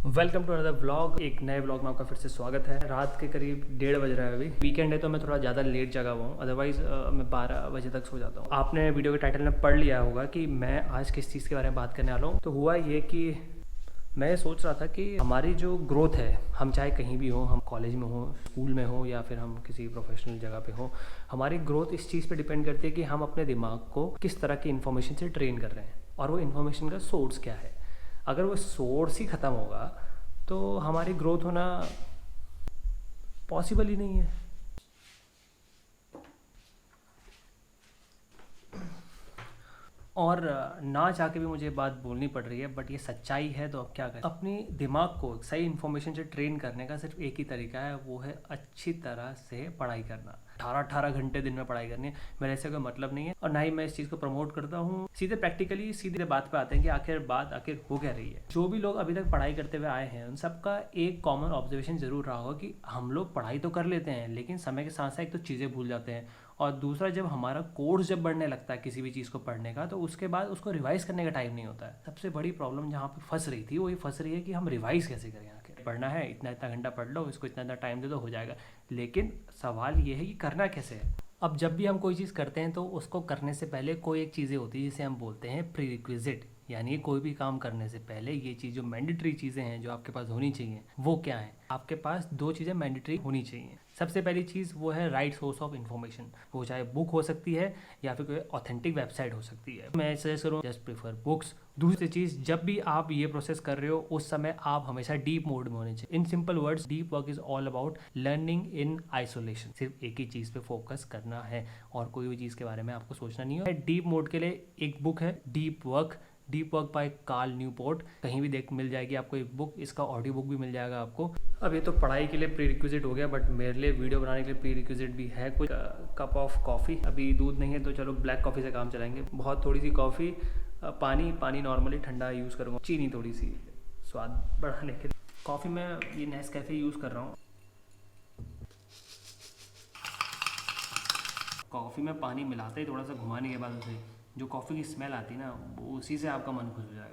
Welcome to another vlog. एक नए vlog में आपका फिर से स्वागत है। रात के करीब 1:30 बज रहा है। अभी वीकेंड है तो मैं थोड़ा ज़्यादा लेट जगा हुआ हूँ, अदरवाइज़ मैं 12 बजे तक सो जाता हूँ। आपने वीडियो के टाइटल में पढ़ लिया होगा कि मैं आज किस चीज़ के बारे में बात करने वाला हूँ। तो हुआ ये कि मैं ये सोच रहा था कि हमारी जो ग्रोथ है, हम चाहे कहीं भी हों, हम कॉलेज में हों, स्कूल में हों, या फिर हम किसी प्रोफेशनल जगह पे हों, हमारी ग्रोथ इस चीज़ पे डिपेंड करती है कि हम अपने दिमाग को किस तरह की इन्फॉर्मेशन से ट्रेन कर रहे हैं और वो इन्फॉर्मेशन का सोर्स क्या है। अगर वो सोर्स ही ख़त्म होगा तो हमारी ग्रोथ होना पॉसिबल ही नहीं है। और ना चाह के भी मुझे बात बोलनी पड़ रही है, बट ये सच्चाई है तो अब क्या करें। अपनी दिमाग को सही इन्फॉर्मेशन से ट्रेन करने का सिर्फ एक ही तरीका है, वो है अच्छी तरह से पढ़ाई करना। 18-18 घंटे दिन में पढ़ाई करनी है, मेरे ऐसे कोई मतलब नहीं है और ना ही मैं इस चीज़ को प्रमोट करता हूँ। सीधे प्रैक्टिकली सीधे बात पे आते हैं कि आखिर बात हो क्या रही है। जो भी लोग अभी तक पढ़ाई करते हुए आए हैं उन सबका एक कॉमन ऑब्जर्वेशन जरूर रहा होगा कि हम लोग पढ़ाई तो कर लेते हैं, लेकिन समय के साथ साथ एक तो चीज़ें भूल जाते हैं, और दूसरा जब हमारा कोर्स जब बढ़ने लगता है किसी भी चीज़ को पढ़ने का, तो उसके बाद उसको रिवाइज करने का टाइम नहीं होता है। सबसे बड़ी प्रॉब्लम जहाँ पे फंस रही थी वो ये फंस रही है कि हम रिवाइज कैसे करें। आखिर पढ़ना है, इतना इतना घंटा पढ़ लो, इसको इतना इतना टाइम दे दो, हो जाएगा। लेकिन सवाल ये है कि करना कैसे है। अब जब भी हम कोई चीज़ करते हैं तो उसको करने से पहले कोई एक चीज़ें होती है जिसे हम बोलते हैं प्री रिक्विजिट, यानी कोई भी काम करने से पहले ये चीज़ जो मैंडेटरी चीज़ें हैं जो आपके पास होनी चाहिए वो क्या है। आपके पास दो चीज़ें मैंडेटरी होनी चाहिए। सबसे पहली चीज़ वो है राइट सोर्स ऑफ इन्फॉर्मेशन। वो चाहे बुक हो सकती है या फिर कोई ऑथेंटिक वेबसाइट हो सकती है। मैं सजेस्ट करूँ जस्ट प्रेफर बुक्स। दूसरी चीज़, जब भी आप ये प्रोसेस कर रहे हो उस समय आप हमेशा डीप मोड में होने चाहिए। In simple words, deep work is all about learning in isolation. सिर्फ एक ही चीज़ पे फोकस करना है और कोई भी चीज़ के बारे में आपको सोचना नहीं है। डीप मोड के लिए एक बुक है deep work by Carl Newport, कहीं भी देख मिल जाएगी आपको एक बुक। इसका ऑडियो बुक भी मिल जाएगा आपको। अब ये तो पढ़ाई के लिए प्री रिक्विजिट हो गया, बट मेरे लिए वीडियो बनाने के लिए प्री रिक्विजिट भी है कुछ कप ऑफ कॉफ़ी। अभी दूध नहीं है तो चलो ब्लैक कॉफ़ी से काम चलाएंगे। बहुत थोड़ी सी कॉफ़ी, पानी नॉर्मली ठंडा यूज़ करूँगा, चीनी थोड़ी सी स्वाद बढ़ाने के लिए। कॉफ़ी में ये नेस्कैफे यूज़ कर रहा हूँ। कॉफ़ी में पानी मिलाते ही थोड़ा सा घुमाने के बाद उसे जो कॉफ़ी की स्मेल आती है ना, उसी से आपका मन खुश हो जाएगा।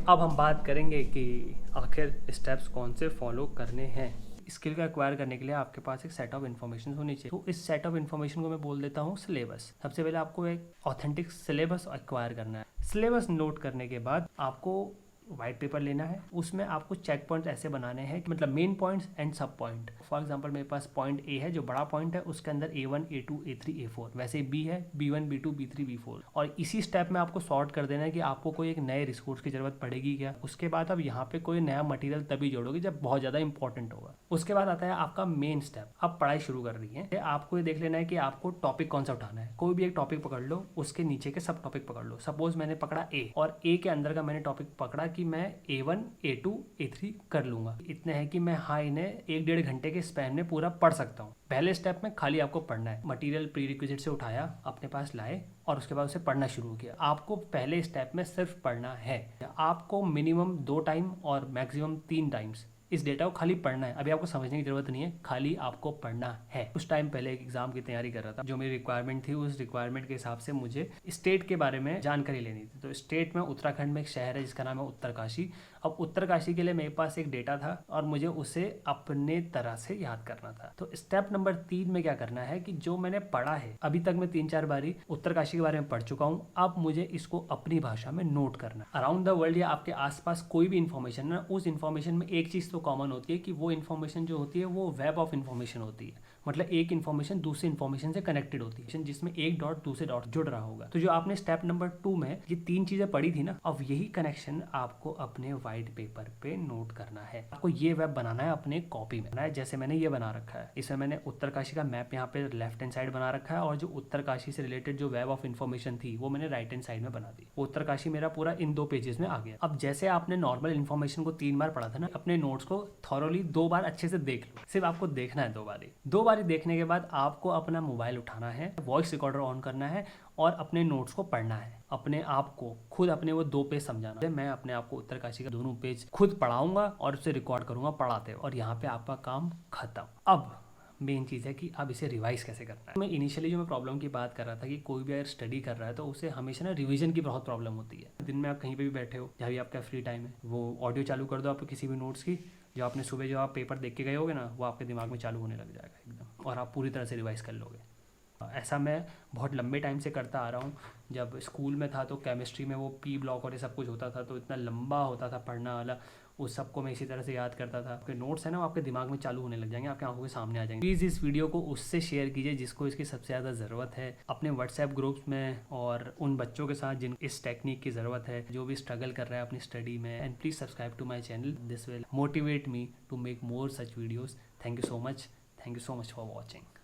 अब हम बात करेंगे कि आखिर स्टेप्स कौन से फॉलो करने हैं। स्किल का एक्वायर करने के लिए आपके पास एक सेट ऑफ इन्फॉर्मेशन होनी चाहिए। तो इस सेट ऑफ इन्फॉर्मेशन को मैं बोल देता हूँ सिलेबस। सबसे पहले आपको एक ऑथेंटिक सिलेबस एक्वायर करना है। सिलेबस नोट करने के बाद आपको वाइट पेपर लेना है। उसमें आपको चेक पॉइंट ऐसे बनाने हैं कि मतलब मेन पॉइंट्स एंड सब पॉइंट। फॉर एग्जांपल मेरे पास पॉइंट ए है जो बड़ा पॉइंट है, उसके अंदर A1 A2 A3 A4, वैसे बी है B1 B2 B3 B4। और इसी स्टेप में आपको सॉर्ट कर देना है कि आपको कोई एक नए रिसोर्स की जरूरत पड़ेगी क्या। उसके बाद अब यहाँ पे कोई नया मटेरियल तभी जोड़ोगे जब बहुत ज़्यादा इंपॉर्टेंट होगा। उसके बाद आता है आपका मेन स्टेप। अब पढ़ाई शुरू कर रही है, आपको ये देख लेना है कि आपको टॉपिक कौन सा उठाना है। कोई भी एक टॉपिक पकड़ लो, उसके नीचे के सब टॉपिक पकड़ लो। सपोज मैंने पकड़ा ए, और ए के अंदर का मैंने टॉपिक पकड़ा कि मैं A1 A2 A3 कर लूंगा। इतने हैं कि मैं इन्हें 1-1.5 घंटे के स्पैन में पूरा पढ़ सकता हूँ। पहले स्टेप में खाली आपको पढ़ना है। मटेरियल प्री रिक्विजिट से उठाया, अपने पास लाए और उसके बाद उसे पढ़ना शुरू किया। आपको पहले स्टेप में सिर्फ पढ़ना है। आपको मिनिमम 2 टाइम और मैक्सिमम 3 टाइम्स इस डेटा को खाली पढ़ना है। अभी आपको समझने की जरूरत नहीं है, खाली आपको पढ़ना है। कुछ टाइम पहले एक एग्जाम की तैयारी कर रहा था। जो मेरी रिक्वायरमेंट थी उस रिक्वायरमेंट के हिसाब से मुझे स्टेट के बारे में जानकारी लेनी थी। तो स्टेट में उत्तराखंड में एक शहर है जिसका नाम है उत्तरकाशी। अब उत्तरकाशी के लिए मेरे पास एक डेटा था और मुझे उसे अपने तरह से याद करना था। तो स्टेप नंबर 3 में क्या करना है कि जो मैंने पढ़ा है, अभी तक मैं 3-4 बारी उत्तरकाशी के बारे में पढ़ चुका हूँ, अब मुझे इसको अपनी भाषा में नोट करना है। अराउंड द वर्ल्ड या आपके आसपास कोई भी इन्फॉर्मेशन है, उस इन्फॉर्मेशन में एक चीज़ तो कॉमन होती है कि वो इन्फॉर्मेशन जो होती है वो वेब ऑफ इन्फॉर्मेशन होती है। मतलब एक इन्फॉर्मेशन दूसरी इन्फॉर्मेशन से कनेक्टेड होती है, जिसमें एक डॉट दूसरे डॉट जुड़ रहा होगा। तो जो आपने स्टेप नंबर 2 में ये 3 चीजें पढ़ी थी ना, अब यही कनेक्शन आपको अपने व्हाइट पेपर पे नोट करना है। आपको ये वेब बनाना है अपने कॉपी में। जैसे मैंने ये बना रखा है, इसमें मैंने उत्तरकाशी का मैप यहाँ पे लेफ्ट हैंड साइड बना रखा है और जो उत्तरकाशी से रिलेटेड जो वेब ऑफ इन्फॉर्मेशन थी वो मैंने राइट हैंड साइड में बना दी। उत्तरकाशी मेरा पूरा इन 2 पेजेस में आ गया। अब जैसे आपने नॉर्मल इन्फॉर्मेशन को 3 बार पढ़ा था ना, अपने नोट्स को थॉरोली 2 बार अच्छे से देख लो। सिर्फ आपको देखना है 2 बार देखने के बाद आपको अपना मोबाइल उठाना है, वॉइस रिकॉर्डर ऑन करना है और अपने नोट्स को पढ़ना है। अपने आप को खुद अपने वो 2 पेज समझाना। मैं अपने आप को उत्तरकाशी का दोनों पेज खुद पढ़ाऊंगा और उसे रिकॉर्ड करूंगा पढ़ाते, और यहाँ पे आपका काम खत्म। अब मेन चीज़ है कि अब इसे रिवाइज कैसे करना है। मैं इनिशियली जो मैं प्रॉब्लम की बात कर रहा था कि कोई भी अगर स्टडी कर रहा है तो उसे हमेशा ना रिवीजन की बहुत प्रॉब्लम होती है। दिन में आप कहीं पे भी बैठे हो, जहाँ भी आपका फ्री टाइम है, वो ऑडियो चालू कर दो आप किसी भी नोट्स की, जो आपने सुबह जो आप पेपर देख के गए होगे ना, वो आपके दिमाग में चालू होने लग जाएगा एकदम, और आप पूरी तरह से रिवाइज कर लोगे। ऐसा मैं बहुत लंबे टाइम से करता आ रहा हूँ। जब स्कूल में था तो केमिस्ट्री में वो पी ब्लॉक और ये सब कुछ होता था, तो इतना लंबा होता था पढ़ना वाला, उस सबको मैं इसी तरह से याद करता था। आपके नोट्स है ना, वो आपके दिमाग में चालू होने लग जाएंगे, आपकी आंखों के सामने आ जाएंगे। प्लीज़ इस वीडियो को उससे शेयर कीजिए जिसको इसकी सबसे ज़्यादा ज़रूरत है, अपने व्हाट्सएप ग्रुप्स में, और उन बच्चों के साथ जिन इस टेक्निक की ज़रूरत है, जो भी स्ट्रगल कर रहा है अपनी स्टडी में। And please subscribe to my channel, this will motivate me to make more such videos. Thank you so much for watching.